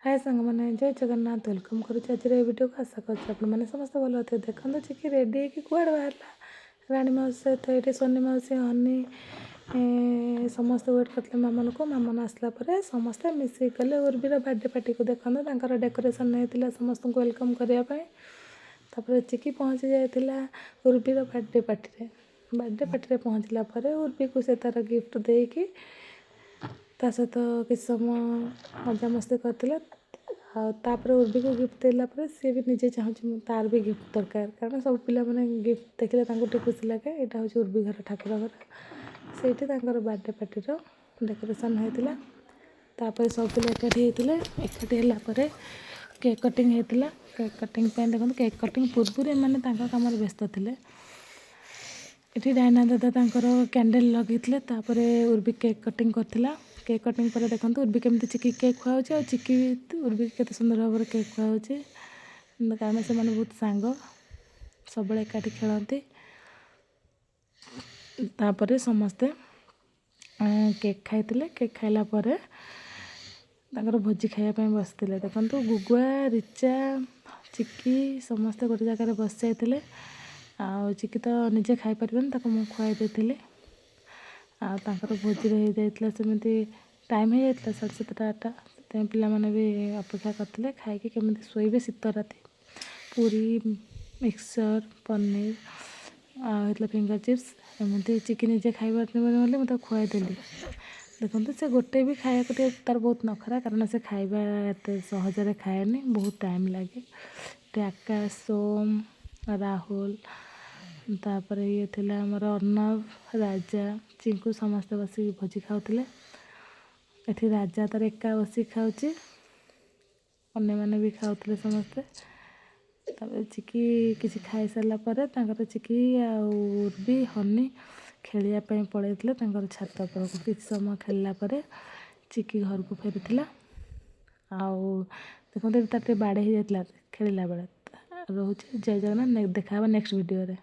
हाय सांग मैंने जय जगन्नाथ वेलकम करुच्ची आज वीडियो को आशा कर समस्त भल थे देखते चिकी रेडी है कूड़े बाहर राणी मौसी सहित ये सोनी मौसी हनी समस्त वेट करते मामन को मामन आसला समस्ते मिसिक गले उर्वीर बर्थडे पार्टी को देखते डेकोरेशन होता समस्त को वेलकम करने चिकी पहुँची जाता उर्वीर बर्थडे पार्टी पहुँचला उर्वी को से तार गिफ्ट देकी ता सहित किसी समय मजामस्ती करते उर्वी को गिफ्ट देला सी भी निजे चाहूँ तार भी गिफ्ट दरकार कारण सब पिला माने गिफ्ट देखले खुशी लगे यहाँ हूँ उर्वी घर ठाकुर घर से बर्थडे पार्टी डेकोरेशन होता सब पिला एकाठी होता केक कटिंग होता केक कटिंग देखो केक कटिंग पूर्व एम कम व्यस्त थे ये डायना दादा कैंडल लगे उर्वी केक कटिंग करथिला केक कटिंग पर देखो उर्वी केमती चिकी केक खुआऊँ और चिकी उर्वी के सुंदर भाव में केक खुआऊँ कारण से मैंने बहुत सांग सब एकाठी खेलती तापर समस्ते केक खाई केक खाइला भोजी खायापी बसते देखो गुगुआ रिचा चिकी समस्ते गोटे जगह बस जाते चिकी तो निजे खाई पारे मुझे खुआई देती भोजी हो जाता सेमती टाइम हो जाता 7:30 8 पिला माने भी अपेक्षा करते खाई केमी शोबे शीत राति पूरी मिक्सचर पनीर आला फिंगर चिप्स एमती चिकी निजे खाई पारे मुझे खुआई देली देखो से गोटे भी खाया तार बहुत नखरा कारण से खाइबा एत सहजरे खाएनी बहुत टाइम लगे आकाश सोम राहुल तापर ये थिला हमर अर्णव राजा चिंकू समस्ते बस भोजी खाऊले ये राजा तार एका बस खाऊे अन्य मैंने भी खाऊले समस्ते चिकी किसी खाई सारापर चिकी आर्वी हनी खेलवाई पड़े छात पर किसी समय खेलला चिकी घर को फेरी देखो तार बाड़े हो जाता खेलला बेले रोचे जय जगन्नाथ देखा नेक्स्ट वीडियो रे।